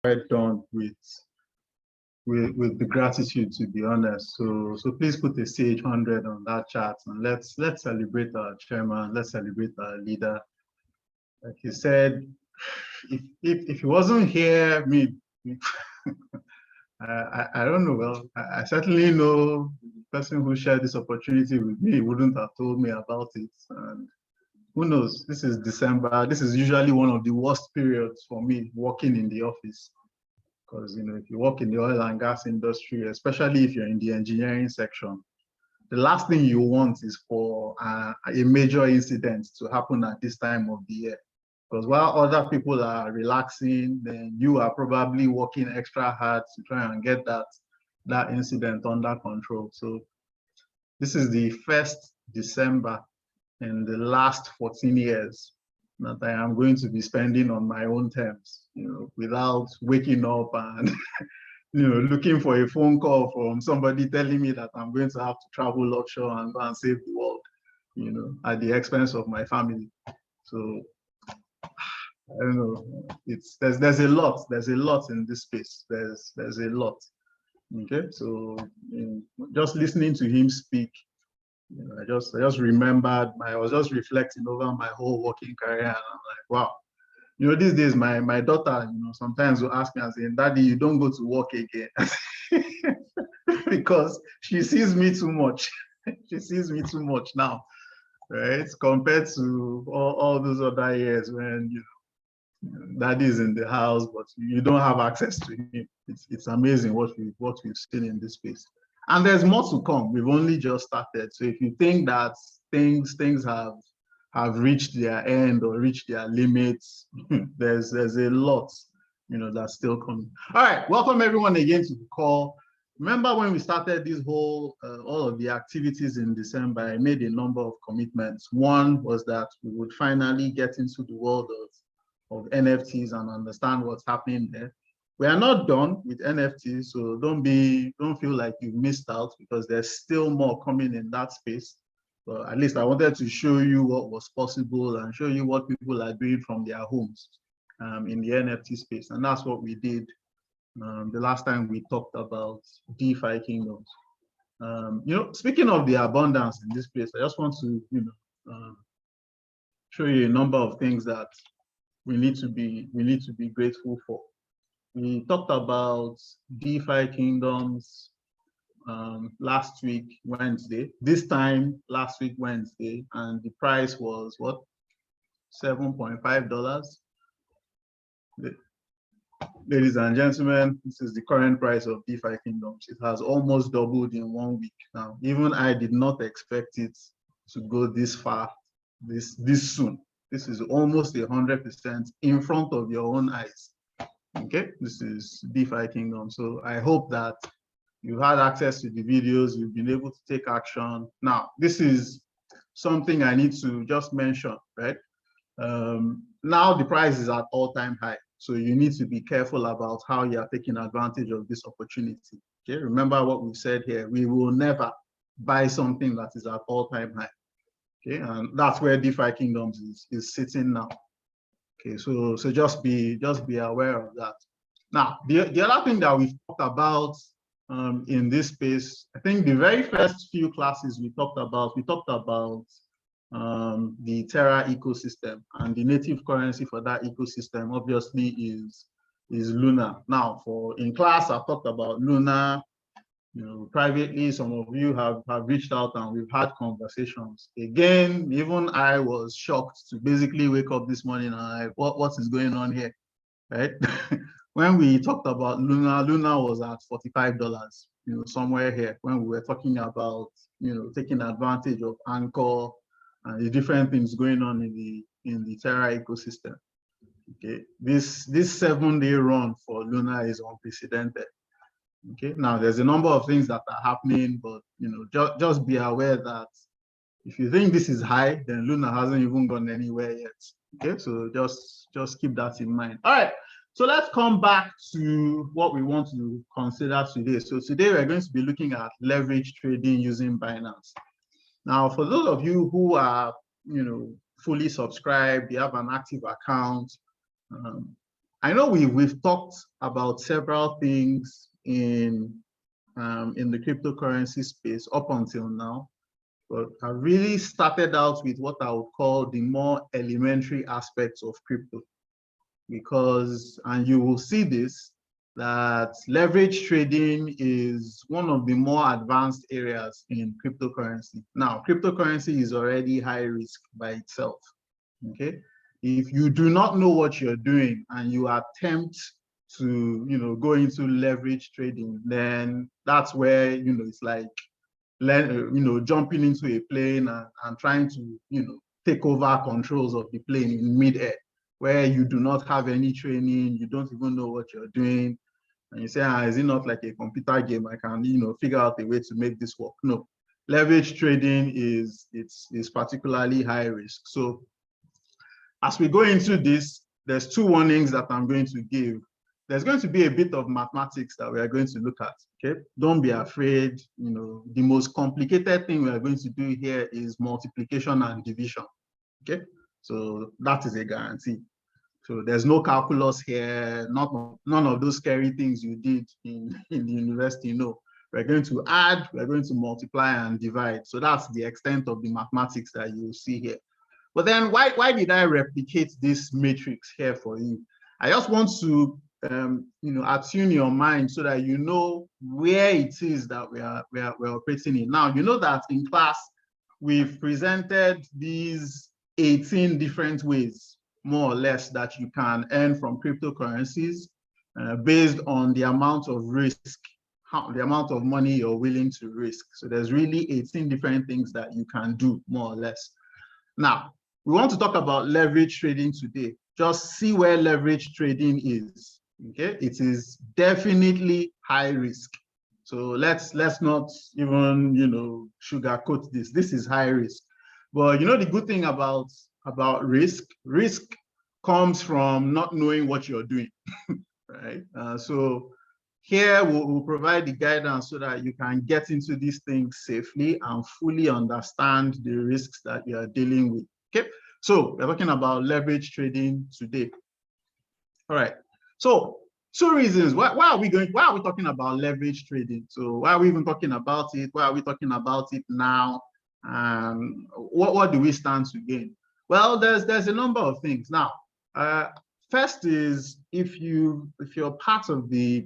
quite done with the gratitude, to be honest. So please put a CH100 on that chat, and let's celebrate our chairman. Let's celebrate our leader. Like he said, if he wasn't here, I don't know. Well, I certainly know the person who shared this opportunity with me wouldn't have told me about it. And who knows? This is December. This is usually one of the worst periods for me working in the office. Because if you work in the oil and gas industry, especially if you're in the engineering section, the last thing you want is for a major incident to happen at this time of the year. Because while other people are relaxing, then you are probably working extra hard to try and get that incident under control. So this is the first December in the last 14 years that I am going to be spending on my own terms, without waking up and looking for a phone call from somebody telling me that I'm going to have to travel offshore and go and save the world, at the expense of my family. So I don't know. There's a lot in this space. There's a lot. Okay, so just listening to him speak, I just remembered, I was just reflecting over my whole working career, and I'm like, wow. These days my daughter, sometimes will ask me and say, "Daddy, you don't go to work again," because she sees me too much. She sees me too much now, right? Compared to all those other years when Daddy is in the house, but you don't have access to him. It's amazing what we've seen in this space. And there's more to come. We've only just started. So if you think that things have reached their end or reached their limits, there's a lot, that's still coming. All right, welcome everyone again to the call. Remember when we started this whole all of the activities in December, I made a number of commitments. One was that we would finally get into the world of NFTs and understand what's happening there. We are not done with NFTs, so don't feel like you've missed out, because there's still more coming in that space. But at least I wanted to show you what was possible and show you what people are doing from their homes in the NFT space. And that's what we did the last time we talked about DeFi kingdoms. Speaking of the abundance in this place, I just want to show you a number of things that we need to be grateful for. We talked about DeFi kingdoms last week, Wednesday. This time last week, Wednesday, and the price was what? $7.5. Ladies and gentlemen, this is the current price of DeFi kingdoms. It has almost doubled in 1 week. Now, even I did not expect it to go this far, this soon. This is almost 100% in front of your own eyes. Okay, this is DeFi Kingdom. So I hope that you had access to the videos, you've been able to take action. Now, this is something I need to just mention, right? Now the price is at all-time high. So you need to be careful about how you are taking advantage of this opportunity. Okay, remember what we've said here. We will never buy something that is at all-time high. Okay, and that's where DeFi Kingdoms is sitting now. Okay, so just be aware of that. Now, the other thing that we've talked about in this space, I think the very first few classes we talked about the Terra ecosystem, and the native currency for that ecosystem obviously is Luna. Now, in class, I've talked about Luna. Privately, some of you have reached out and we've had conversations. Again, even I was shocked to basically wake up this morning and like, what is going on here, right? When we talked about Luna was at $45, somewhere here, when we were talking about, taking advantage of Anchor and the different things going on in the Terra ecosystem. Okay, this 7-day run for Luna is unprecedented. Okay, now there's a number of things that are happening, but just be aware that if you think this is high, then Luna hasn't even gone anywhere yet. Okay, so just keep that in mind. All right, so let's come back to what we want to consider today. So today we're going to be looking at leverage trading using Binance. Now, for those of you who are fully subscribed, you have an active account, I know we've talked about several things in the cryptocurrency space up until now, but I really started out with what I would call the more elementary aspects of crypto, because, and you will see this, that leverage trading is one of the more advanced areas in cryptocurrency. Now, cryptocurrency is already high risk by itself, okay? If you do not know what you're doing and you attempt to, go into leverage trading, then that's where, it's like, jumping into a plane and trying to, take over controls of the plane in mid-air, where you do not have any training, you don't even know what you're doing, and you say, is it not like a computer game? I can, figure out a way to make this work. No, leverage trading is particularly high risk. So as we go into this, there's two warnings that I'm going to give. There's going to be a bit of mathematics that we are going to look at, okay? Don't be afraid. The most complicated thing we are going to do here is multiplication and division, okay? So that is a guarantee. So there's no calculus here, none of those scary things you did in the university, no. We're going to add, we're going to multiply and divide. So that's the extent of the mathematics that you see here. But then why did I replicate this matrix here for you? I just want to attune your mind so that you know where it is that we're operating in. Now, you know that in class, we've presented these 18 different ways, more or less, that you can earn from cryptocurrencies based on the amount of risk, the amount of money you're willing to risk. So there's really 18 different things that you can do, more or less. Now, we want to talk about leverage trading today. Just see where leverage trading is. Okay, it is definitely high risk. So let's not even sugarcoat this. This is high risk. But the good thing about risk comes from not knowing what you're doing, right? So here we'll provide the guidance so that you can get into these things safely and fully understand the risks that you are dealing with. Okay, so we're talking about leverage trading today. All right. So two reasons. Why are we talking about leverage trading? So why are we even talking about it? Why are we talking about it now? What do we stand to gain? Well, there's a number of things. Now, first is if you're part of the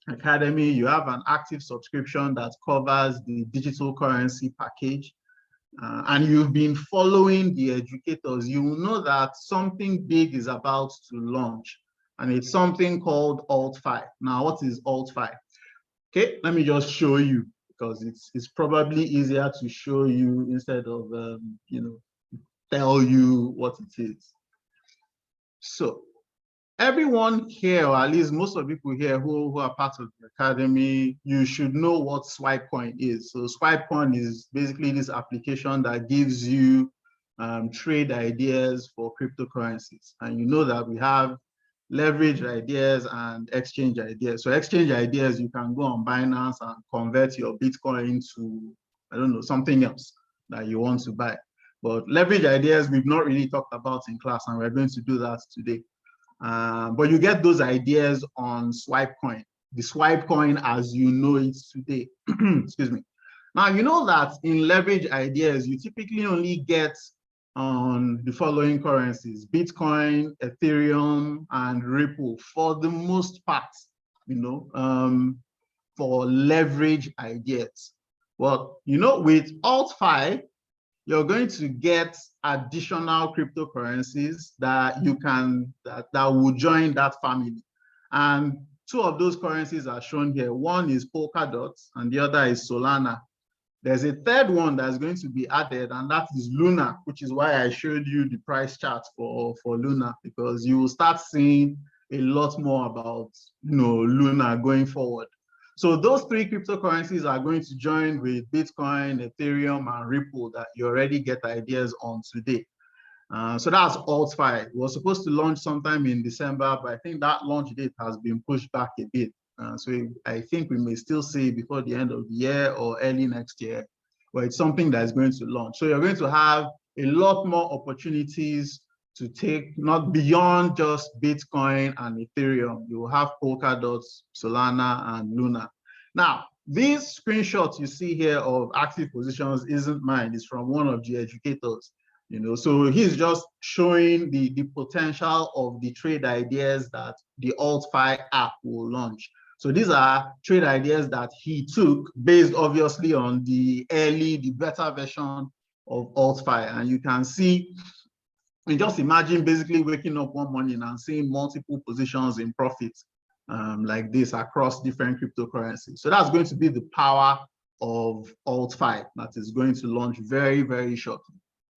academy, you have an active subscription that covers the digital currency package, and you've been following the educators, you will know that something big is about to launch, and it's something called Alt-Fi. Now, what is Alt-Fi? Okay, let me just show you, because it's probably easier to show you instead of tell you what it is. So everyone here, or at least most of the people here who are part of the academy, you should know what SwipeCoin is. So SwipeCoin is basically this application that gives you trade ideas for cryptocurrencies. And you know that we have leverage ideas and exchange ideas. So exchange ideas, you can go on Binance and convert your Bitcoin to, I don't know, something else that you want to buy. But leverage ideas, we've not really talked about in class, and we're going to do that today. But you get those ideas on SwipeCoin, the SwipeCoin as you know it today. Excuse me. Now, you know that in leverage ideas, you typically only get on the following currencies: Bitcoin, Ethereum, and Ripple for the most part, for leverage ideas. Well, with Alt-Fi, you're going to get additional cryptocurrencies that you can, that will join that family. And two of those currencies are shown here. One is Polkadot and the other is Solana. There's a third one that's going to be added, and that is Luna, which is why I showed you the price chart for Luna, because you will start seeing a lot more about Luna going forward. So those three cryptocurrencies are going to join with Bitcoin, Ethereum, and Ripple that you already get ideas on today. So that's Alt-Fi. It was supposed to launch sometime in December, but I think that launch date has been pushed back a bit. So I think we may still see before the end of the year or early next year, but it's something that is going to launch. So you're going to have a lot more opportunities to take not beyond just Bitcoin and Ethereum. You will have Polkadot, Solana, and Luna. Now, these screenshots you see here of active positions isn't mine. It's from one of the educators. So he's just showing the potential of the trade ideas that the AltFi app will launch. So these are trade ideas that he took based obviously on the beta version of AltFi. And you can see, and just imagine basically waking up one morning and seeing multiple positions in profit like this across different cryptocurrencies. So that's going to be the power of AltFi that is going to launch very, very shortly.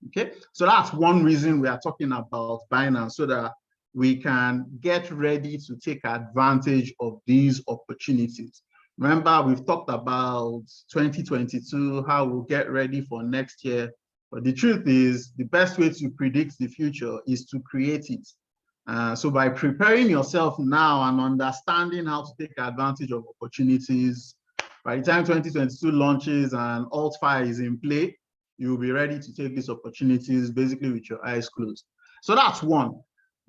Okay, so that's one reason we are talking about Binance, so that we can get ready to take advantage of these opportunities. Remember, we've talked about 2022, how we'll get ready for next year. But the truth is, the best way to predict the future is to create it. So by preparing yourself now and understanding how to take advantage of opportunities, by the time 2022 launches and AltFi is in play, you'll be ready to take these opportunities basically with your eyes closed. So that's one.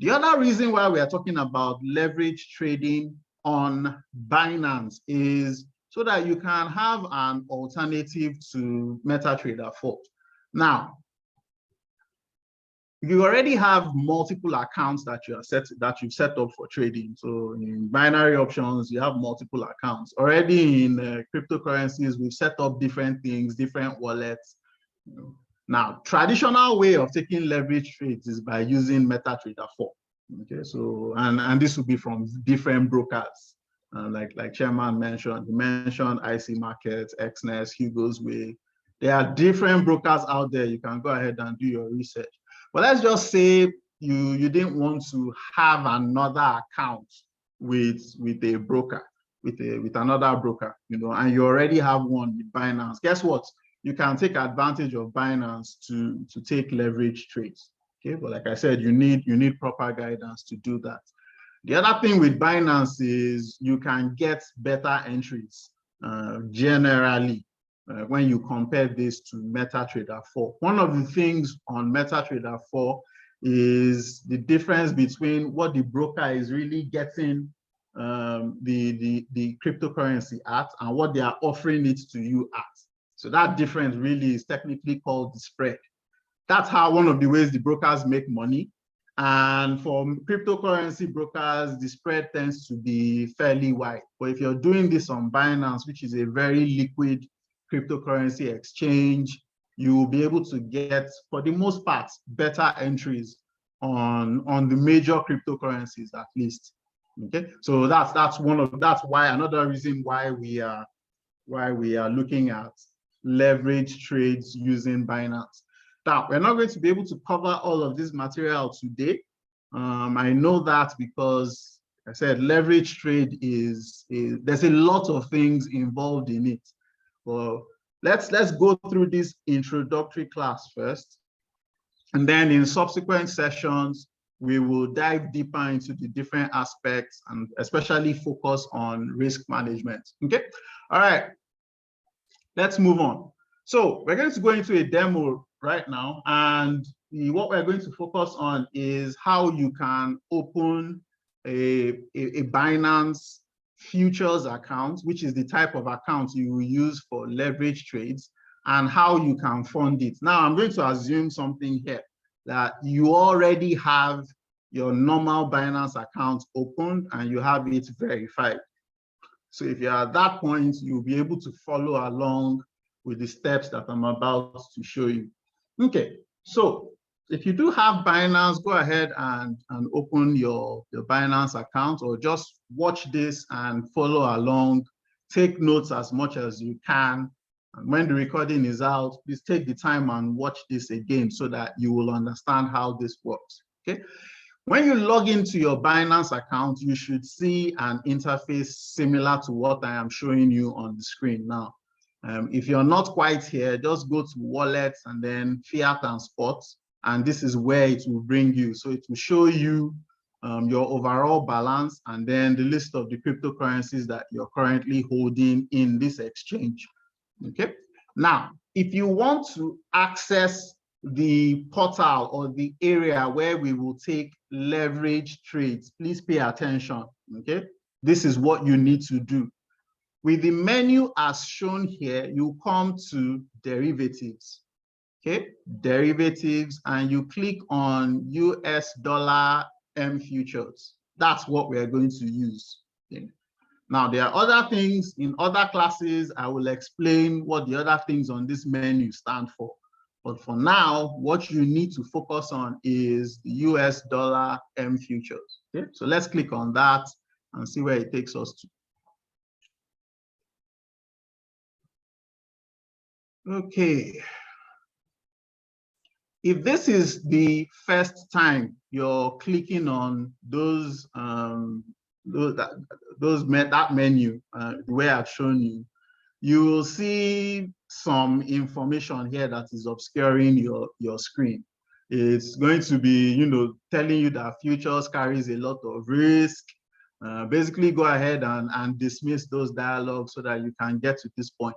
The other reason why we are talking about leverage trading on Binance is so that you can have an alternative to MetaTrader 4. Now, you already have multiple accounts that you've set up for trading. So in binary options, you have multiple accounts. Already in cryptocurrencies, we've set up different things, different wallets. Now, traditional way of taking leverage trades is by using MetaTrader 4. Okay, so and this will be from different brokers, like Chairman mentioned. He mentioned IC Markets, XNES, Hugo's Way. There are different brokers out there. You can go ahead and do your research. But let's just say you didn't want to have another account with a broker, with another broker, and you already have one with Binance. Guess what? You can take advantage of Binance to take leverage trades. Okay, but like I said, you need proper guidance to do that. The other thing with Binance is you can get better entries generally when you compare this to MetaTrader 4. One of the things on MetaTrader 4 is the difference between what the broker is really getting the cryptocurrency at and what they are offering it to you at. So that difference really is technically called the spread. That's how one of the ways the brokers make money. And for cryptocurrency brokers, the spread tends to be fairly wide. But if you're doing this on Binance, which is a very liquid cryptocurrency exchange, you will be able to get, for the most part, better entries on the major cryptocurrencies at least. Okay, so that's why another reason why we are looking at leverage trades using Binance. Now, we're not going to be able to cover all of this material today. I know that because I said leverage trade there's a lot of things involved in it. Well, let's go through this introductory class first, and then in subsequent sessions we will dive deeper into the different aspects and especially focus on risk management. Okay, all right, let's move on. So we're going to go into a demo right now, and what we're going to focus on is how you can open a Binance futures account, which is the type of account you will use for leverage trades, and how you can fund it. Now, I'm going to assume something here, that you already have your normal Binance account opened and you have it verified. So if you're at that point, you'll be able to follow along with the steps that I'm about to show you. Okay, so if you do have Binance, go ahead and open your Binance account, or just watch this and follow along. Take notes as much as you can. And when the recording is out, please take the time and watch this again so that you will understand how this works. Okay. When you log into your Binance account, you should see an interface similar to what I am showing you on the screen now. If you're not quite here, just go to wallets and then fiat and spot, and this is where it will bring you. So it will show you your overall balance and then the list of the cryptocurrencies that you're currently holding in this exchange. Okay. Now, if you want to access the portal or the area where we will take leverage trades. Please pay attention, okay? This is what you need to do. With the menu as shown here, you come to derivatives, okay? Derivatives, and you click on US dollar M futures. That's what we're going to use. Okay? Now, there are other things in other classes. I will explain what the other things on this menu stand for. But for now, what you need to focus on is the US dollar M futures. Okay, so let's click on that and see where it takes us to. Okay. If this is the first time you're clicking on that menu, the way I've shown you, you will see some information here that is obscuring your screen. It's going to be, telling you that futures carries a lot of risk. Basically, go ahead and dismiss those dialogues so that you can get to this point.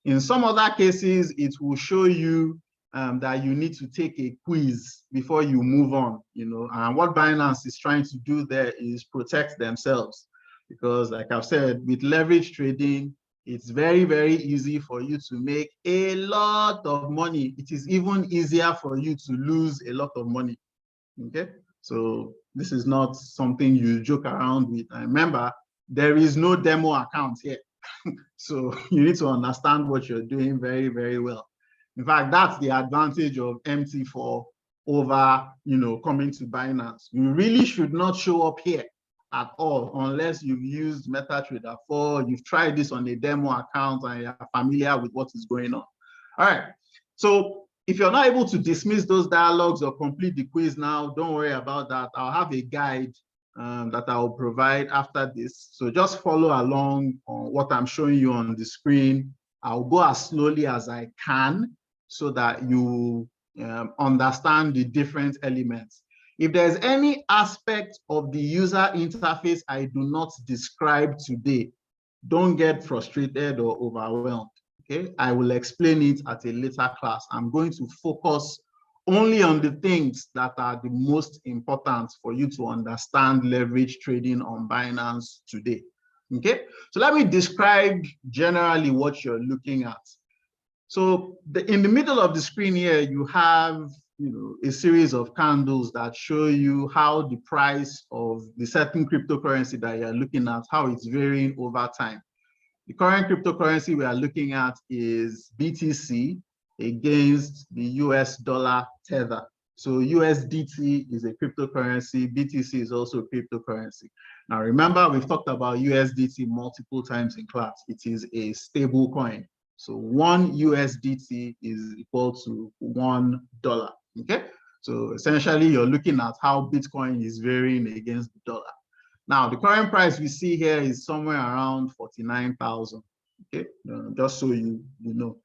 In some other cases, it will show you that you need to take a quiz before you move on, and what Binance is trying to do there is protect themselves. Because like I've said, with leverage trading, it's very, very easy for you to make a lot of money. It is even easier for you to lose a lot of money, okay? So this is not something you joke around with. And remember, there is no demo account here. So you need to understand what you're doing very, very well. In fact, that's the advantage of MT4 over, coming to Binance. You really should not show up here at all unless you've used MetaTrader 4, you've tried this on a demo account and you're familiar with what is going on. All right, so if you're not able to dismiss those dialogues or complete the quiz now, don't worry about that. I'll have a guide that I'll provide after this. So just follow along on what I'm showing you on the screen. I'll go as slowly as I can so that you understand the different elements. If there's any aspect of the user interface I do not describe today, don't get frustrated or overwhelmed, okay? I will explain it at a later class. I'm going to focus only on the things that are the most important for you to understand leverage trading on Binance today, okay? So let me describe generally what you're looking at. So in the middle of the screen here, you have a series of candles that show you how the price of the certain cryptocurrency that you're looking at, how it's varying over time. The current cryptocurrency we are looking at is BTC against the US dollar Tether. So USDT is a cryptocurrency, BTC is also a cryptocurrency. Now remember, we've talked about USDT multiple times in class. It is a stable coin. So one USDT is equal to $1, okay? So essentially you're looking at how Bitcoin is varying against the dollar. Now the current price we see here is somewhere around 49,000, okay? Just so you know.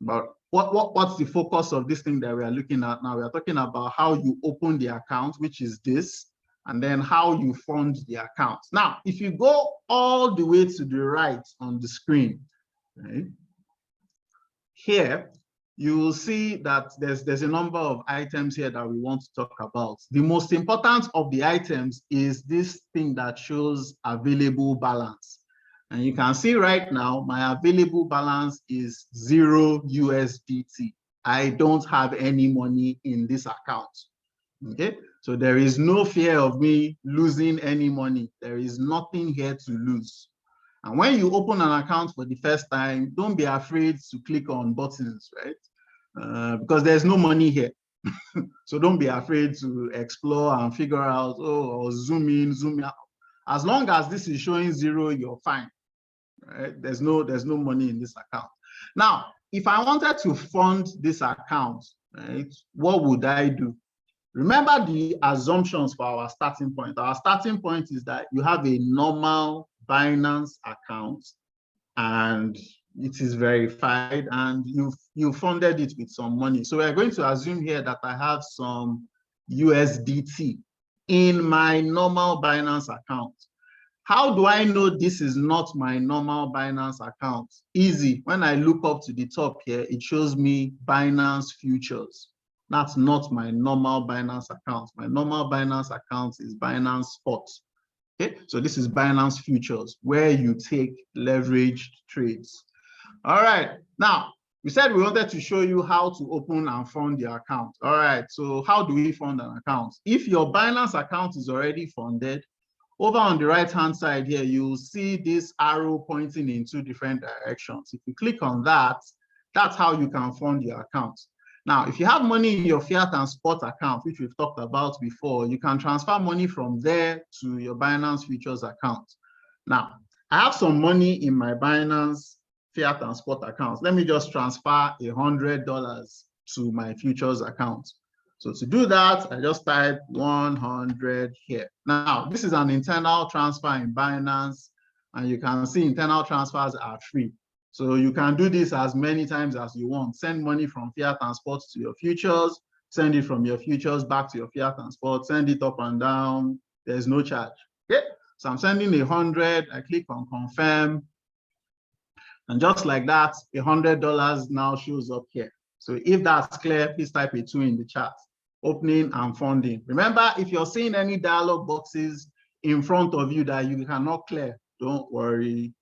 But what's the focus of this thing that we are looking at now? We are talking about how you open the account, which is this, and then how you fund the account. Now, if you go all the way to the right on the screen, right, here, you will see that there's a number of items here that we want to talk about. The most important of the items is this thing that shows available balance. And you can see right now, my available balance is 0 USDT. I don't have any money in this account, okay? So there is no fear of me losing any money. There is nothing here to lose. And when you open an account for the first time, don't be afraid to click on buttons, right? Because there's no money here. So don't be afraid to explore and figure out, or zoom in, zoom out. As long as this is showing 0, you're fine, right? There's no money in this account. Now, if I wanted to fund this account, right, what would I do? Remember the assumptions for our starting point. Our starting point is that you have a normal Binance account and it is verified and you funded it with some money. So we're going to assume here that I have some USDT in my normal Binance account. How do I know this is not my normal Binance account? Easy. When I look up to the top here, it shows me Binance Futures. That's not my normal Binance account. My normal Binance account is Binance Spot. Okay, so this is Binance Futures, where you take leveraged trades. All right, now we said we wanted to show you how to open and fund the account. All right, so how do we fund an account? If your Binance account is already funded, over on the right-hand side here, you'll see this arrow pointing in two different directions. If you click on that, that's how you can fund your account. Now, if you have money in your fiat and spot account, which we've talked about before, you can transfer money from there to your Binance Futures account. Now, I have some money in my Binance fiat and spot accounts. Let me just transfer $100 to my futures account. So to do that, I just type 100 here. Now, this is an internal transfer in Binance, and you can see internal transfers are free. So you can do this as many times as you want. Send money from fiat and spot to your futures, send it from your futures back to your fiat and spot, send it up and down. There's no charge. Okay? So I'm sending 100. I click on confirm. And just like that, $100 now shows up here. So if that's clear, please type a 2 in the chat. Opening and funding. Remember, if you're seeing any dialog boxes in front of you that you cannot clear, don't worry.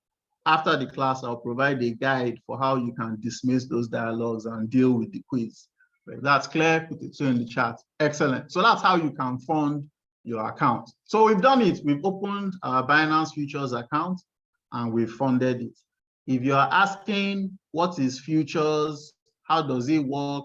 After the class, I'll provide a guide for how you can dismiss those dialogues and deal with the quiz. If that's clear, put a 2 in the chat. Excellent. So that's how you can fund your account. So we've done it. We've opened our Binance Futures account and we've funded it. If you are asking what is futures, how does it work,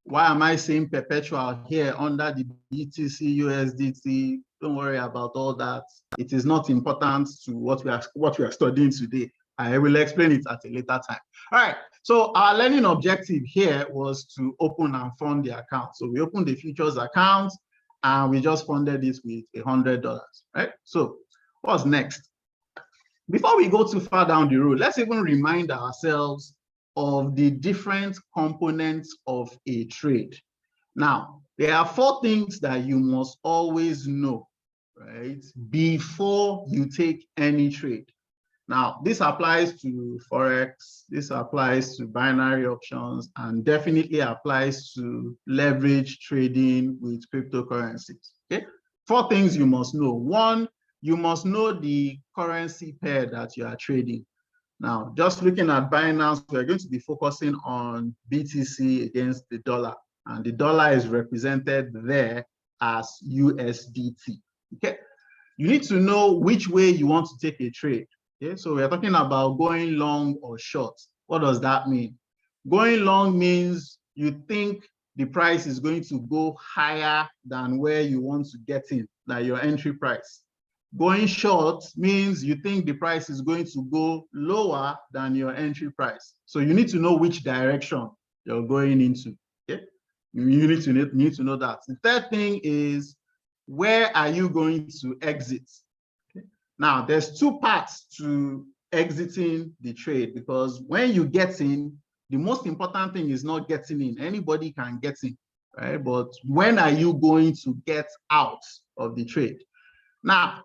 why am I saying perpetual here under the BTC USDT? Don't worry about all that. It is not important to what we are studying today. I will explain it at a later time. All right. So our learning objective here was to open and fund the account. So we opened the futures account and we just funded it with $100. Right. So what's next? Before we go too far down the road, let's even remind ourselves of the different components of a trade. Now, there are 4 things that you must always know, right, before you take any trade. Now, this applies to Forex, this applies to binary options, and definitely applies to leverage trading with cryptocurrencies. Okay, 4 things you must know. 1, you must know the currency pair that you are trading. Now, just looking at Binance, we're going to be focusing on BTC against the dollar, and the dollar is represented there as USDT. Okay, you need to know which way you want to take a trade. Okay, so we're talking about going long or short. What does that mean? Going long means you think the price is going to go higher than where you want to get in, like your entry price. Going short means you think the price is going to go lower than your entry price. So you need to know which direction you're going into. Okay? You need to know that. The third thing is, where are you going to exit? Okay? Now, there's 2 parts to exiting the trade, because when you get in, the most important thing is not getting in. Anybody can get in, right? But when are you going to get out of the trade? Now,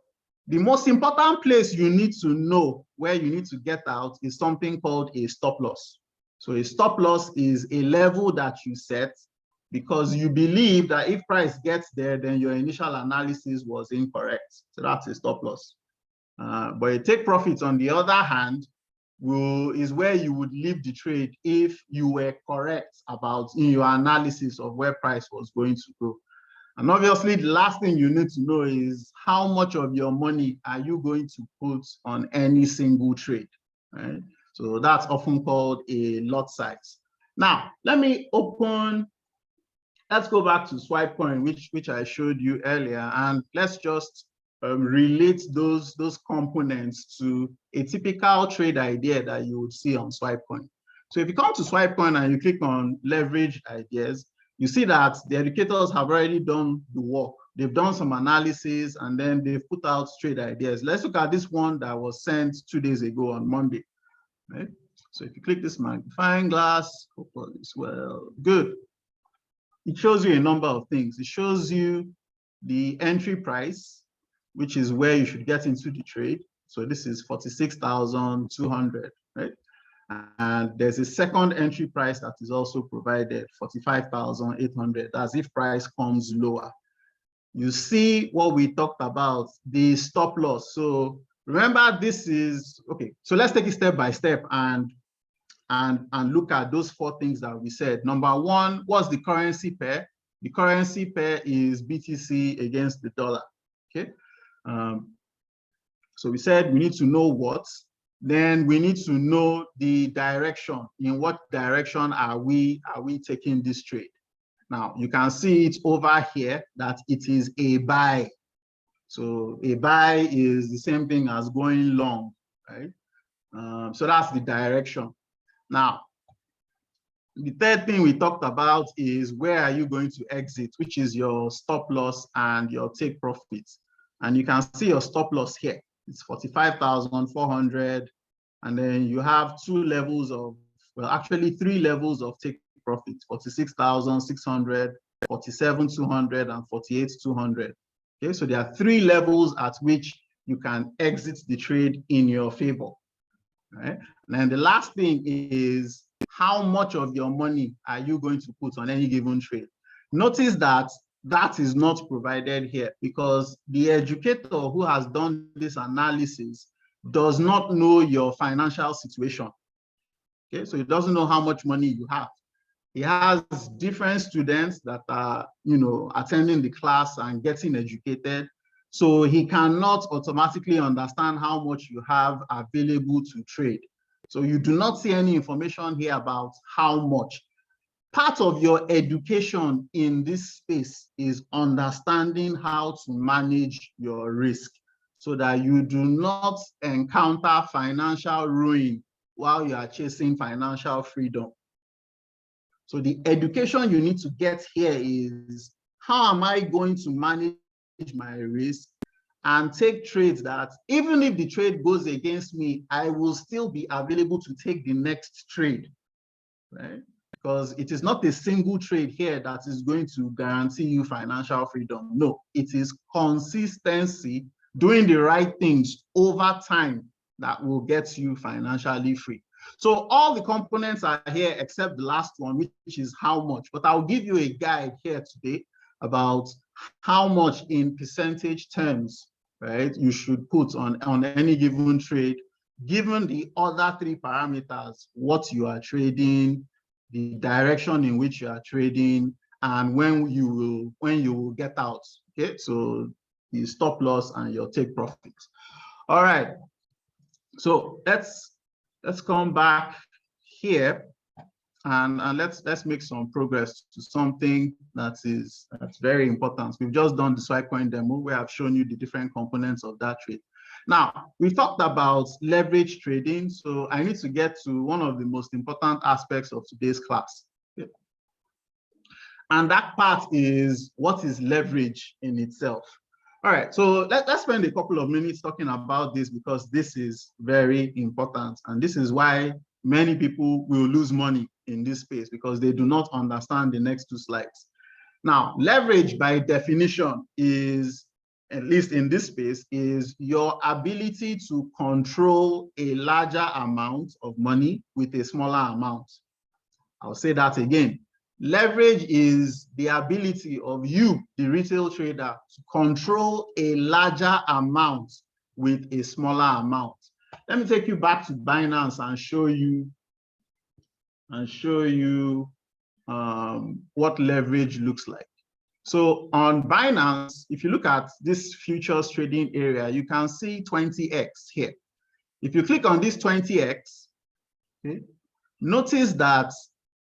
the most important place you need to know where you need to get out is something called a stop loss. So a stop loss is a level that you set because you believe that if price gets there, then your initial analysis was incorrect. So that's a stop loss. But a take profit, on the other hand, is where you would leave the trade if you were correct about in your analysis of where price was going to go. And obviously, the last thing you need to know is how much of your money are you going to put on any single trade, right? So that's often called a lot size. Now, let's go back to swipe coin, which I showed you earlier, and let's just relate those components to a typical trade idea that you would see on swipe coin. So if you come to swipe coin and you click on leverage ideas, you see that the educators have already done the work. They've done some analysis and then they've put out trade ideas. Let's look at this one that was sent 2 days ago on Monday. Right? So if you click this magnifying glass, hope all is well, good. It shows you a number of things. It shows you the entry price, which is where you should get into the trade. So this is 46,200, right? And there's a second entry price that is also provided, 45,800, as if price comes lower. You see what we talked about, the stop loss. So remember, this is, okay, so let's take it step by step and look at those four things that we said. Number one, what's the currency pair? The currency pair is BTC against the dollar, okay? So we said we need to know what, then we need to know the direction. In what direction are we taking this trade? Now, you can see it over here that it is a buy. So a buy is the same thing as going long, right? So that's the direction. Now, the third thing we talked about is where are you going to exit, which is your stop loss and your take profits. And you can see your stop loss here. It's 45,400. And then you have two levels of, well, actually three levels of take profit, 46,600, 47,200, and 48,200. Okay, so there are three levels at which you can exit the trade in your favor. Right? And then the last thing is how much of your money are you going to put on any given trade? Notice that that is not provided here because the educator who has done this analysis does not know your financial situation. Okay, so he doesn't know how much money you have. He has different students that are, attending the class and getting educated. So he cannot automatically understand how much you have available to trade. So you do not see any information here about how much. Part of your education in this space is understanding how to manage your risk so that you do not encounter financial ruin while you are chasing financial freedom. So the education you need to get here is, how am I going to manage my risk and take trades that even if the trade goes against me, I will still be available to take the next trade, right? Because it is not a single trade here that is going to guarantee you financial freedom. No, it is consistency, doing the right things over time that will get you financially free. So all the components are here except the last one, which is how much. But I'll give you a guide here today about how much in percentage terms, right, you should put on any given trade, given the other three parameters: what you are trading, the direction in which you are trading, and when you will get out. Okay, so the stop loss and your take profits. All right, so let's come back here and let's make some progress to something that's very important. We've just done the swipe coin demo where I've shown you the different components of that trade. Now, we talked about leverage trading, so I need to get to one of the most important aspects of today's class. Okay. And that part is, what is leverage in itself? All right, so let's spend a couple of minutes talking about this because this is very important. And this is why many people will lose money in this space, because they do not understand the next two slides. Now, leverage by definition is, at least in this space, is your ability to control a larger amount of money with a smaller amount. I'll say that again. Leverage is the ability of you, the retail trader, to control a larger amount with a smaller amount. Let me take you back to Binance and show you what leverage looks like. So on Binance, if you look at this futures trading area, you can see 20x here. If you click on this 20x, okay, notice that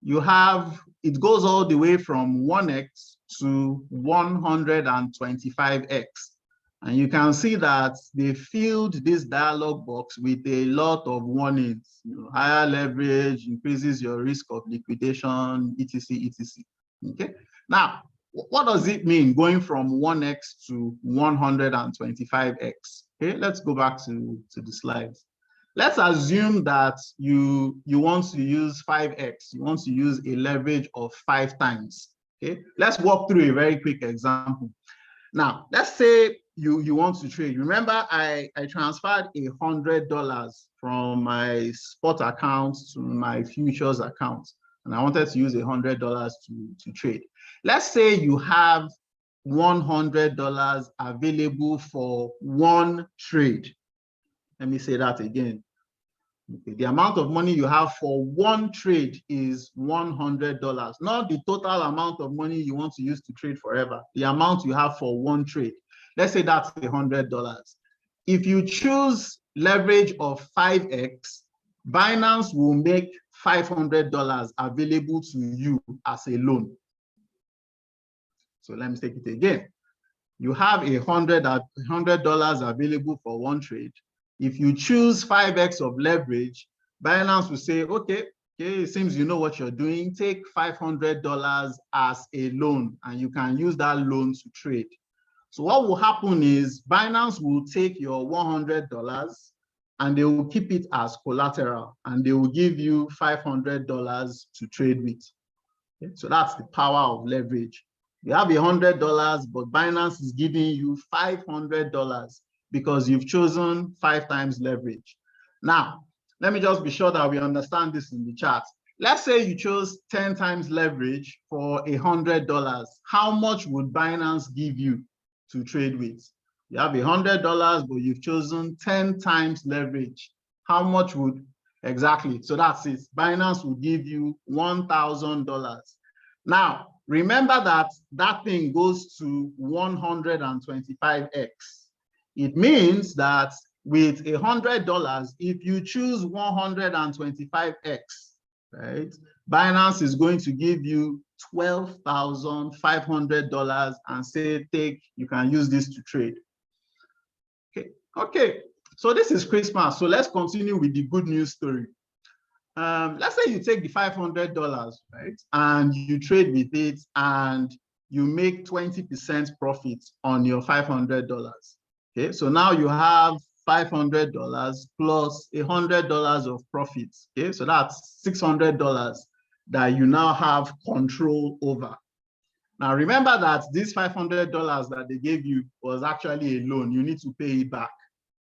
you have, it goes all the way from 1x to 125x. And you can see that they filled this dialog box with a lot of warnings. Higher leverage increases your risk of liquidation, etc., etc. Okay. Now, what does it mean going from 1x to 125x? Okay, let's go back to the slides. Let's assume that you want to use 5x. You want to use a leverage of 5 times. Okay, let's walk through a very quick example. Now, let's say you want to trade. Remember, I transferred $100 from my spot account to my futures account, and I wanted to use $100 to trade. Let's say you have $100 available for one trade. Let me say that again. Okay. The amount of money you have for one trade is $100, not the total amount of money you want to use to trade forever. The amount you have for one trade. Let's say that's $100. If you choose leverage of 5x, Binance will make $500 available to you as a loan. So let me take it again. You have $100 available for one trade. If you choose 5x of leverage, Binance will say, okay, it seems you know what you're doing. Take $500 as a loan, and you can use that loan to trade. So what will happen is Binance will take your $100 and they will keep it as collateral, and they will give you $500 to trade with. Okay? So that's the power of leverage. You have $100, but Binance is giving you $500 because you've chosen 5 times leverage. Now, let me just be sure that we understand this in the chart. Let's say you chose 10 times leverage for $100. How much would Binance give you to trade with? You have $100, but you've chosen 10 times leverage. How much would, exactly, so that's it. Binance will give you $1,000. Now, remember that that thing goes to 125x. It means that with $100, if you choose 125x, right, Binance is going to give you $12,500 and say, take, you can use this to trade. Okay. So this is Christmas. So let's continue with the good news story. Let's say you take the $500, right, and you trade with it, and you make 20% profit on your $500. Okay, so now you have $500 plus $100 of profits. Okay, so that's $600 that you now have control over. Now remember that this $500 that they gave you was actually a loan. You need to pay it back.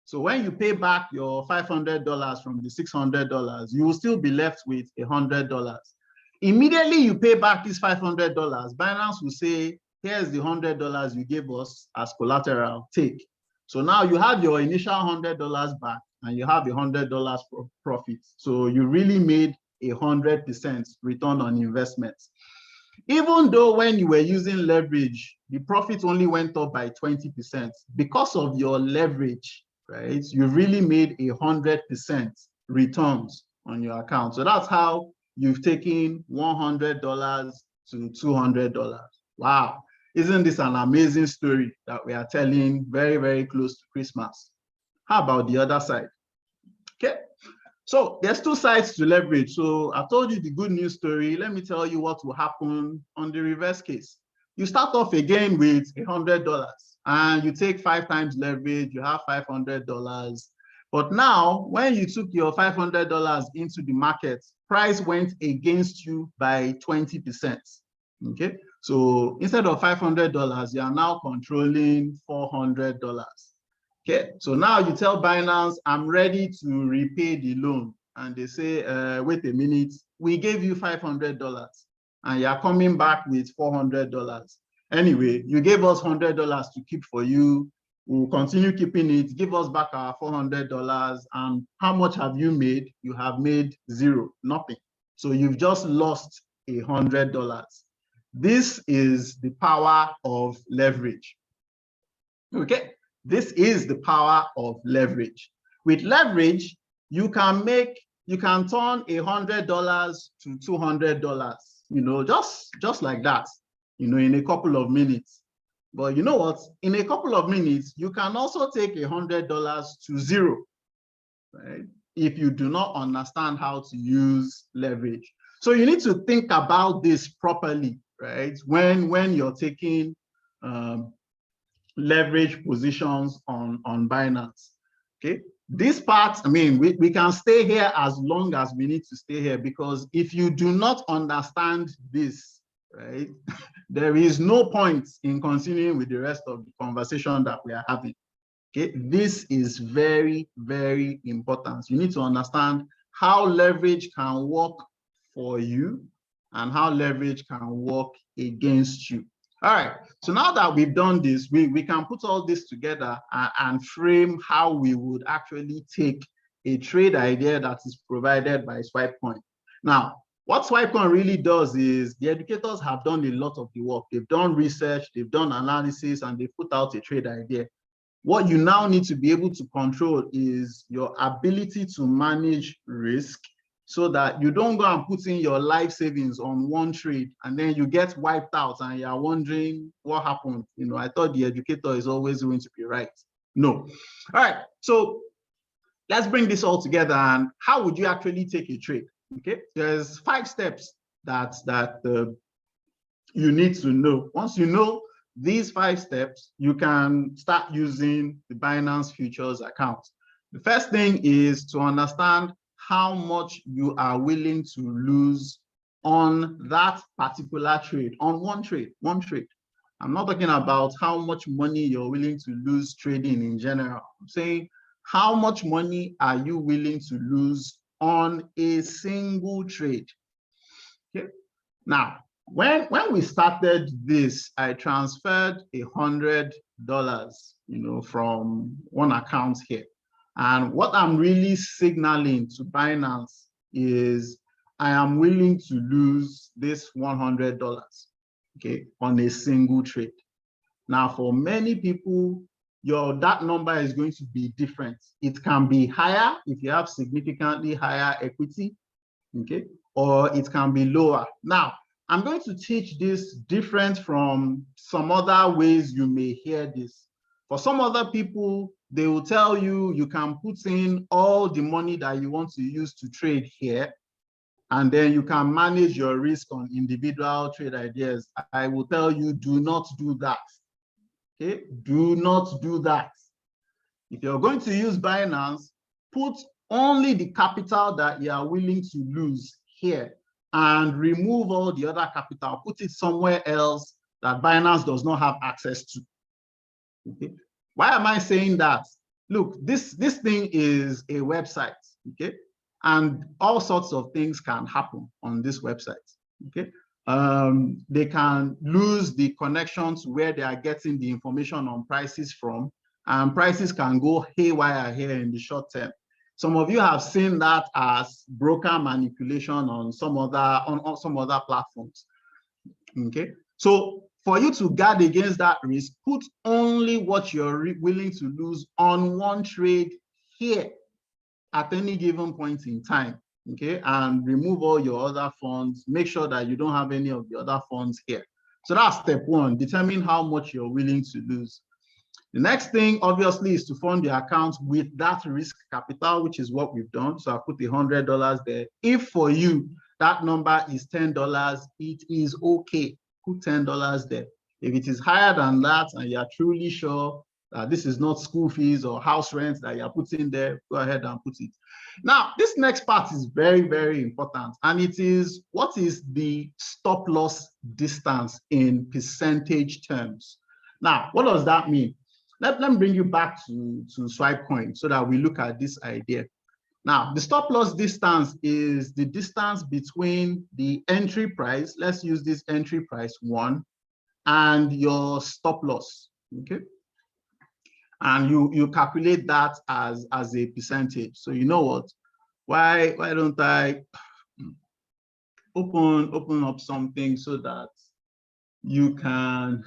So when you pay back your $500 from the $600, you will still be left with $100. Immediately you pay back this $500, Binance will say, here's the $100 you gave us as collateral, take. So now you have your initial $100 back and you have $100 profit. So you really made 100% return on investment. Even though when you were using leverage, the profit only went up by 20%, because of your leverage, right, you really made 100% returns on your account. So that's how you've taken $100 to $200. Wow. Isn't this an amazing story that we are telling very, very close to Christmas? How about the other side? Okay. So there's 2 sides to leverage. So I told you the good news story. Let me tell you what will happen on the reverse case. You start off again with $100 and you take 5 times leverage, you have $500. But now when you took your $500 into the market, price went against you by 20%. Okay. So instead of $500, you are now controlling $400. Okay, so now you tell Binance, I'm ready to repay the loan. And they say, wait a minute, we gave you $500 and you're coming back with $400. Anyway, you gave us $100 to keep for you. We'll continue keeping it. Give us back our $400. And how much have you made? You have made 0, nothing. So you've just lost $100. This is the power of leverage. Okay. This is the power of leverage. With leverage, you can turn $100 to $200, just like that, in a couple of minutes. But you know what? In a couple of minutes, you can also take $100 to 0, right? If you do not understand how to use leverage. So you need to think about this properly, right? When you're taking leverage positions on Binance. Okay, this part, I mean, we can stay here as long as we need to stay here, because if you do not understand this, right? There is no point in continuing with the rest of the conversation that we are having. Okay, this is very, very important. You need to understand how leverage can work for you and how leverage can work against you. All right, so now that we've done this, we can put all this together and frame how we would actually take a trade idea that is provided by SwipeCoin. Now, what SwipeCoin really does is the educators have done a lot of the work. They've done research, they've done analysis, and they've put out a trade idea. What you now need to be able to control is your ability to manage risk so that you don't go and put in your life savings on one trade and then you get wiped out and you're wondering what happened. You know, I thought the educator is always going to be right. No. All right, so let's bring this all together. And how would you actually take a trade? Okay, there's 5 steps that you need to know. Once you know these 5 steps, you can start using the Binance Futures account. The first thing is to understand how much you are willing to lose on that particular trade, on one trade. I'm not talking about how much money you're willing to lose trading in general. I'm saying how much money are you willing to lose on a single trade? Okay. Now, when we started this, I transferred $100, from one account here. And what I'm really signaling to Binance is I am willing to lose this $100, okay, on a single trade. Now, for many people, that number is going to be different. It can be higher if you have significantly higher equity, okay, or it can be lower. Now, I'm going to teach this different from some other ways you may hear this. For some other people, they will tell you you can put in all the money that you want to use to trade here, and then you can manage your risk on individual trade ideas. I will tell you, do not do that. Okay, do not do that. If you're going to use Binance, put only the capital that you are willing to lose here and remove all the other capital, put it somewhere else that Binance does not have access to. Okay. Why am I saying that? Look, this thing is a website, okay? And all sorts of things can happen on this website, okay? They can lose the connection to where they are getting the information on prices from, and prices can go haywire here in the short term. Some of you have seen that as broker manipulation on some other platforms. Okay, so for you to guard against that risk, put only what you're willing to lose on one trade here at any given point in time. Okay, and remove all your other funds. Make sure that you don't have any of the other funds here. So that's step 1. Determine how much you're willing to lose. The next thing, obviously, is to fund your account with that risk capital, which is what we've done. So I put $100 there. If for you, that number is $10, it is okay. Put $10 there. If it is higher than that and you're truly sure that this is not school fees or house rent that you're putting there, go ahead and put it. Now, this next part is very, very important. And it is, what is the stop loss distance in percentage terms? Now, what does that mean? Let me bring you back to SwipeCoin so that we look at this idea. Now, the stop loss distance is the distance between the entry price, let's use this entry price 1, and your stop loss, okay? And you calculate that as a percentage. So you know what? Why don't I open up something so that you can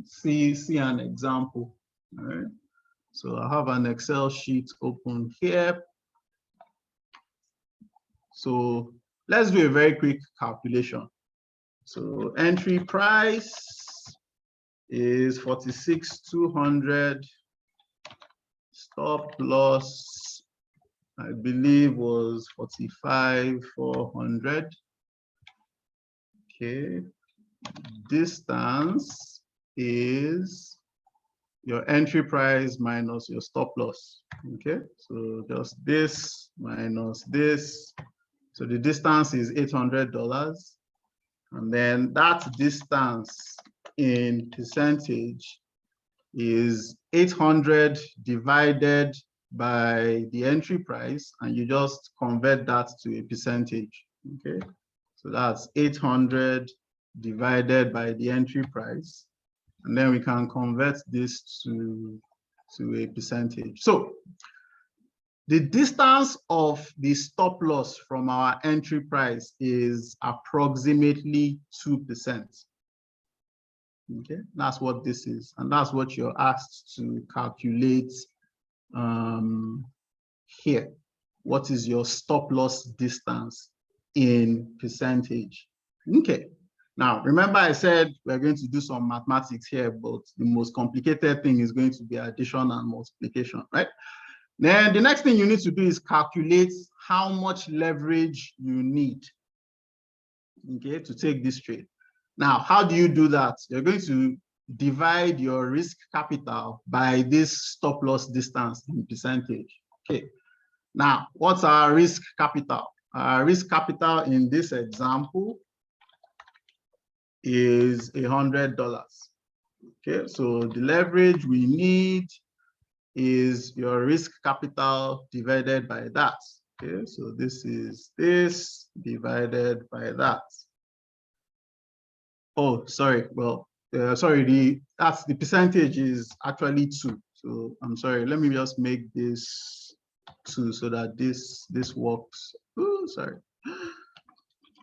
see an example. All right. So I have an Excel sheet open here. So let's do a very quick calculation. So entry price is 46,200. Stop loss, I believe, was 45,400. Okay. Distance is your entry price minus your stop loss. Okay, so just this minus this. So the distance is $800. And then that distance in percentage is 800 divided by the entry price, and you just convert that to a percentage. Okay, so that's 800 divided by the entry price, and then we can convert this to a percentage. So the distance of the stop loss from our entry price is approximately 2%. Okay, that's what this is, and that's what you're asked to calculate here. What is your stop loss distance in percentage? Okay, now remember I said we're going to do some mathematics here, but the most complicated thing is going to be addition and multiplication, right? Then the next thing you need to do is calculate how much leverage you need, okay, to take this trade. Now, how do you do that? You're going to divide your risk capital by this stop loss distance in percentage. Okay. Now, what's our risk capital? Our risk capital in this example is $100. Okay, so the leverage we need is your risk capital divided by that. Okay, so this is this divided by that. Oh, sorry. Well, sorry. That's the percentage is actually 2. So I'm sorry. Let me just make this 2 so that this works. Oh, sorry.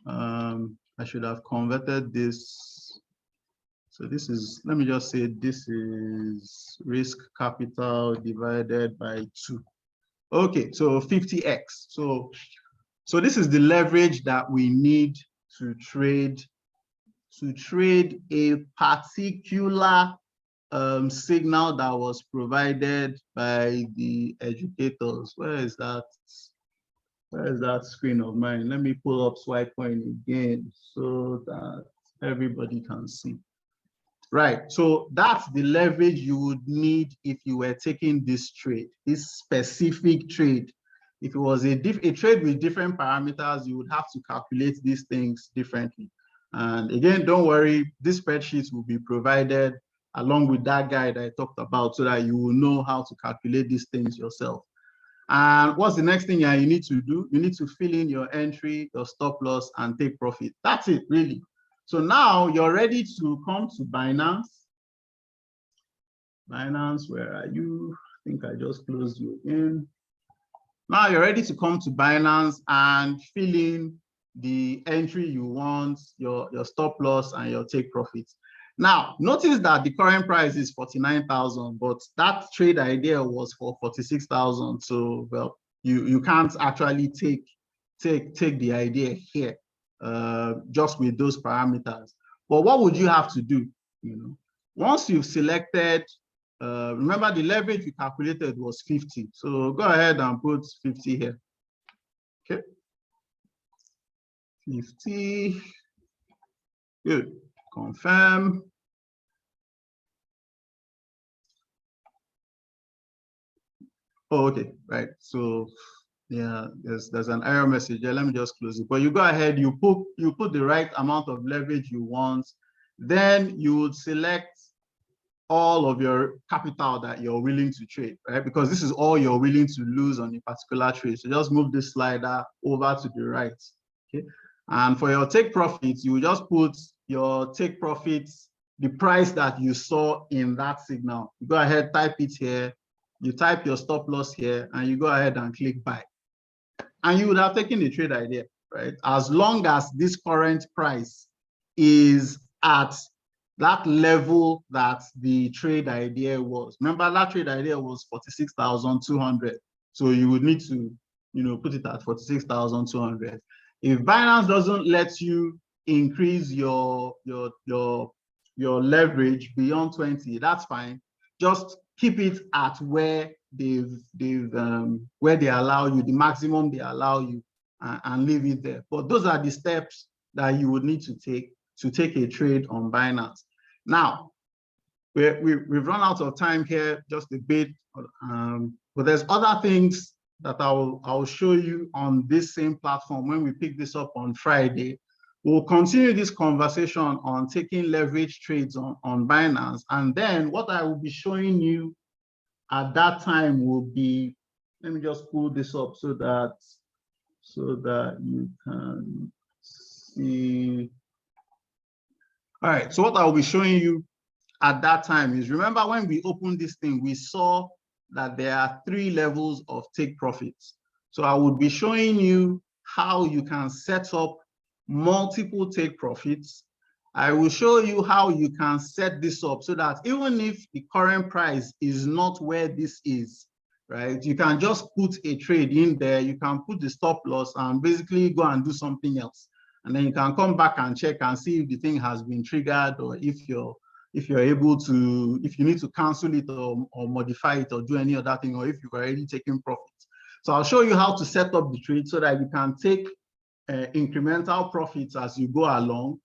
I should have converted this. So this is, let me just say this is risk capital divided by 2. Okay, so 50x. So this is the leverage that we need to trade a particular signal that was provided by the educators. Where is that screen of mine? Let me pull up SwipeCoin again so that everybody can see. Right, so that's the leverage you would need if you were taking this trade, this specific trade. If it was a trade with different parameters, you would have to calculate these things differently. And again, don't worry, this spreadsheet will be provided along with that guide I talked about so that you will know how to calculate these things yourself. And what's the next thing you need to do? You need to fill in your entry, your stop loss, and take profit. That's it, really. So now you're ready to come to Binance. Binance, where are you? I think I just closed you again. Now you're ready to come to Binance and fill in the entry you want, your stop loss, and your take profit. Now, notice that the current price is 49,000, but that trade idea was for 46,000. So, well, you can't actually take the idea here. Just with those parameters. But what would you have to do? Once you've selected, remember the leverage we calculated was 50. So go ahead and put 50 here. Okay. 50. Good. Confirm. Oh, okay. Right. So yeah, there's an error message there. Let me just close it. But you go ahead, you put the right amount of leverage you want. Then you would select all of your capital that you're willing to trade, right? Because this is all you're willing to lose on a particular trade. So just move this slider over to the right. Okay. And for your take profits, you just put your take profits, the price that you saw in that signal. You go ahead, type it here. You type your stop loss here, and you go ahead and click buy. And you would have taken the trade idea, right? As long as this current price is at that level that the trade idea was. Remember, that trade idea was 46,200. So you would need to, put it at 46,200. If Binance doesn't let you increase your leverage beyond 20, that's fine. Just keep it at where where they allow you, the maximum they allow you, and leave it there. But those are the steps that you would need to take a trade on Binance. Now, we've run out of time here, just a bit, but there's other things that I'll show you on this same platform when we pick this up on Friday. We'll continue this conversation on taking leverage trades on Binance. And then what I will be showing you at that time will be, let me just pull this up so that you can see. All right, so what I will be showing you at that time is, remember when we opened this thing, we saw that there are 3 levels of take profits. So I would be showing you how you can set up multiple take profits. I will show you how you can set this up so that even if the current price is not where this is, right, you can just put a trade in there, you can put the stop loss and basically go and do something else. And then you can come back and check and see if the thing has been triggered, or if you're able to, if you need to cancel it or modify it or do any other thing, or if you've already taken profits. So I'll show you how to set up the trade so that you can take incremental profits as you go along.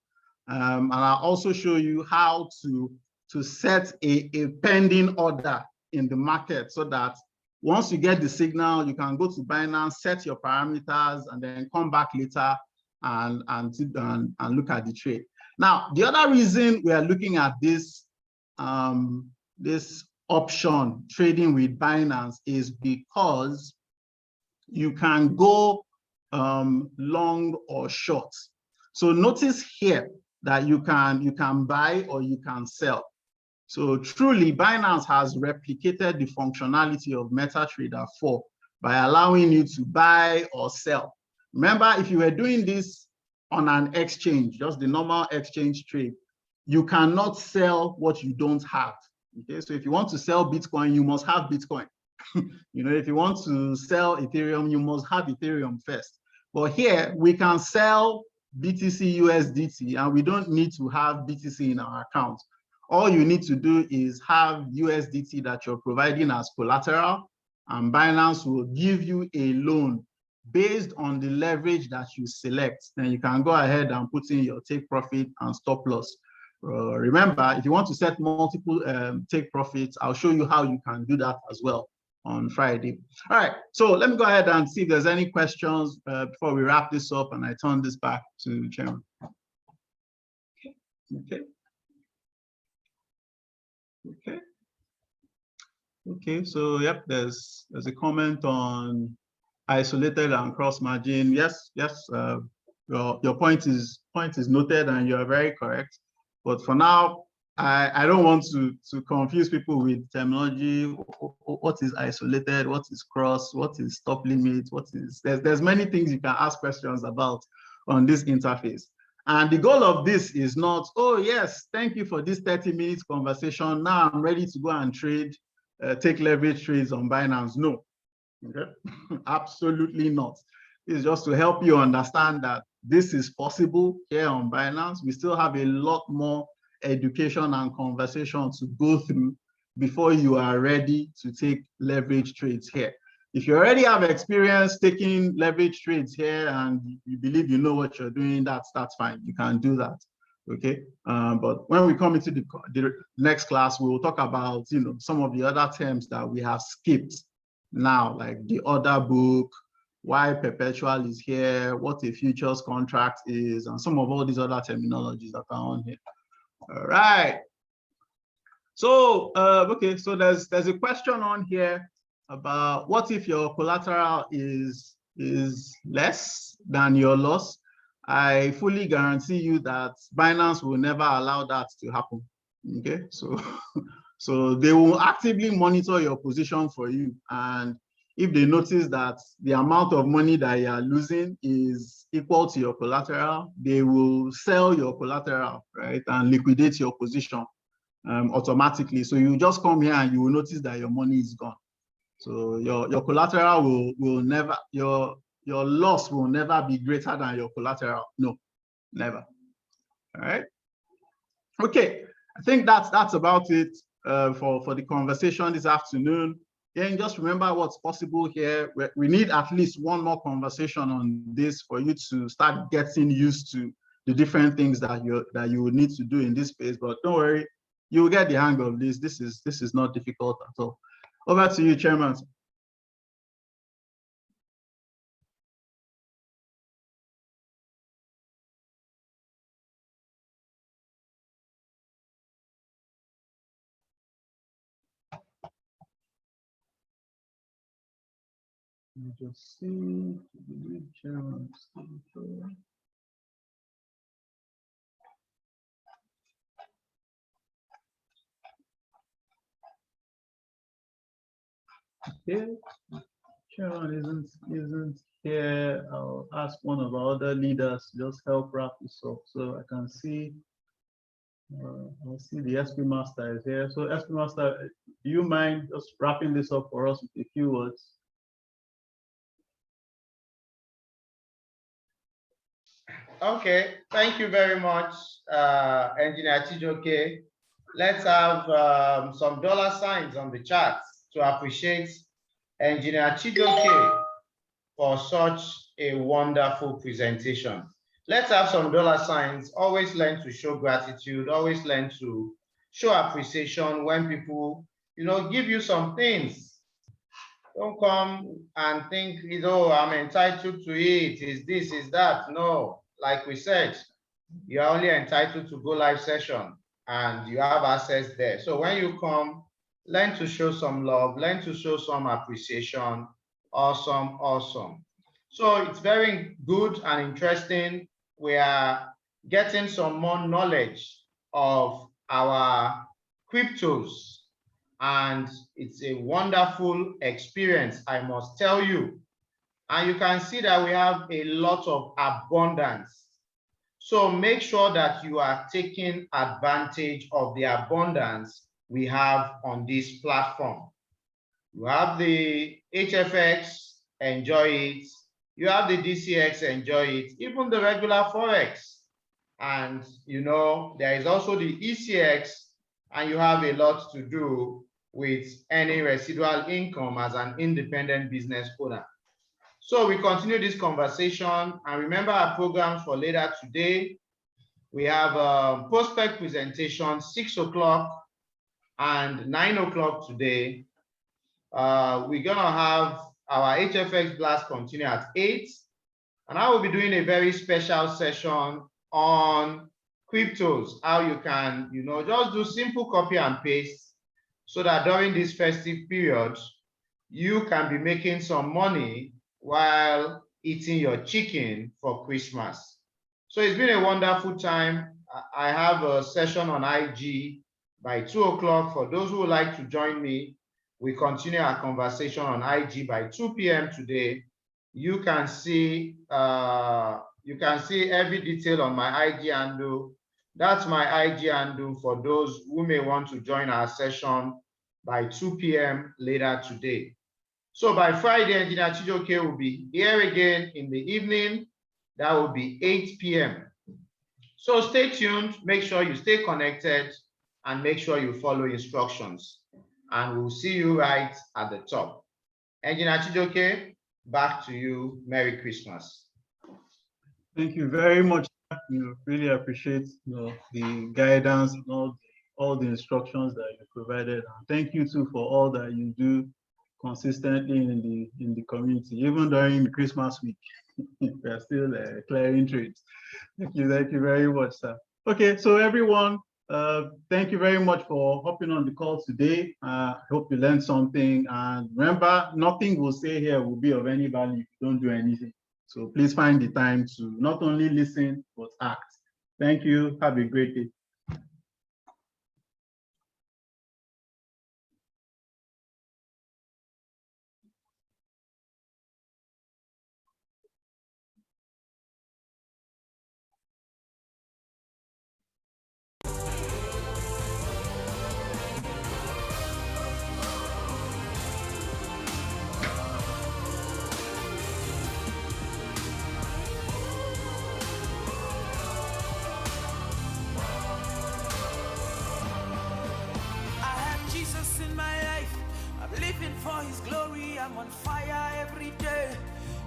And I'll also show you how to set a pending order in the market so that once you get the signal, you can go to Binance, set your parameters, and then come back later and look at the trade. Now, the other reason we are looking at this, this option trading with Binance is because you can go long or short. So notice here that you can buy or you can sell. So truly, Binance has replicated the functionality of MetaTrader 4 by allowing you to buy or sell. Remember, if you were doing this on an exchange, just the normal exchange trade, you cannot sell what you don't have. Okay, so if you want to sell Bitcoin, you must have Bitcoin. You know, if you want to sell Ethereum, you must have Ethereum first. But here we can sell BTC USDT and we don't need to have BTC in our account. All you need to do is have USDT that you're providing as collateral, and Binance will give you a loan based on the leverage that you select. Then you can go ahead and put in your take profit and stop loss. Remember, if you want to set multiple take profits, I'll show you how you can do that as well on Friday. All right, so let me go ahead and see if there's any questions before we wrap this up and I turn this back to Chairman. Okay, so yep, there's a comment on isolated and cross margin. Yes, your point is noted and you are very correct. But for now, I don't want to confuse people with terminology. What is isolated? What is cross? What is stop limit? What is there's many things you can ask questions about on this interface. And the goal of this is not, oh yes, thank you for this 30 minutes conversation. Now I'm ready to go and trade, take leverage trades on Binance. No, okay, absolutely not. It's just to help you understand that this is possible here on Binance. We still have a lot more education and conversation to go through before you are ready to take leverage trades here. If you already have experience taking leverage trades here and you believe you know what you're doing, that's fine. You can do that, okay? But when we come into the next class, we will talk about, you know, some of the other terms that we have skipped now, like the order book, why perpetual is here, what a futures contract is, and some of all these other terminologies that are on here. All right. So okay, so there's a question on here about what if your collateral is less than your loss. I fully guarantee you that Binance will never allow that to happen. Okay, so so they will actively monitor your position for you, and if they notice that the amount of money that you are losing is equal to your collateral, they will sell your collateral, right, and liquidate your position automatically. So you just come here and you will notice that your money is gone. So your collateral will never, your loss will never be greater than your collateral. No, never. All right. Okay, I think that's about it for the conversation this afternoon. Then just remember what's possible here. We need at least one more conversation on this for you to start getting used to the different things that you would need to do in this space. But don't worry, you will get the hang of this. This is not difficult at all. Over to you, Chairman. Let me just see. Okay, Chairman isn't here. I'll ask one of our other leaders to just help wrap this up so I can see. I'll see the SP Master is here. So SP Master, do you mind just wrapping this up for us with a few words? Okay, thank you very much, Engineer Chijoke. Let's have some dollar signs on the chat to appreciate Engineer Chijoke for such a wonderful presentation. Let's have some dollar signs. Always learn to show gratitude. Always learn to show appreciation when people, give you some things. Don't come and think, I'm entitled to it. Is this, is that? No, like we said, you are only entitled to go live session and you have access there. So when you come, learn to show some love, learn to show some appreciation. Awesome, awesome. So it's very good and interesting. We are getting some more knowledge of our cryptos, and it's a wonderful experience, I must tell you. And you can see that we have a lot of abundance. So make sure that you are taking advantage of the abundance we have on this platform. You have the HFX, enjoy it. You have the DCX, enjoy it. Even the regular Forex. And there is also the ECX, and you have a lot to do with any residual income as an independent business owner. So we continue this conversation, and remember our programs for later today. We have a prospect presentation 6 o'clock and 9 o'clock today. We're gonna have our HFX blast continue at 8, and I will be doing a very special session on cryptos, how you can, just do simple copy and paste so that during this festive period, you can be making some money while eating your chicken for Christmas. So it's been a wonderful time. I have a session on IG by 2 o'clock. For those who would like to join me, we continue our conversation on IG by 2 p.m. today. You can see every detail on my IG handle. That's my IG handle for those who may want to join our session by 2 p.m. later today. So by Friday, Engineer Chijoke will be here again in the evening. That will be 8 p.m. So stay tuned, make sure you stay connected, and make sure you follow instructions. And we'll see you right at the top. Engineer Chijoke, back to you. Merry Christmas. Thank you very much. Really appreciate the guidance and all the instructions that you provided. And thank you too for all that you do consistently in the community, even during the Christmas week. We are still clearing trades. Thank you very much, sir. Okay, so everyone, thank you very much for hopping on the call today. I hope you learned something. And remember, nothing we'll say here will be of any value if you don't do anything. So please find the time to not only listen, but act. Thank you. Have a great day. For his glory, I'm on fire every day,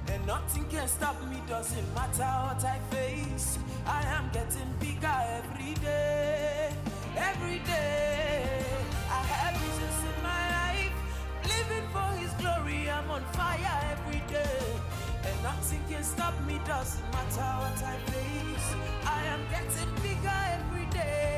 and nothing can stop me, doesn't matter what I face. I am getting bigger every day, every day. I have Jesus in my life, living for his glory, I'm on fire every day, and nothing can stop me, doesn't matter what I face. I am getting bigger every day.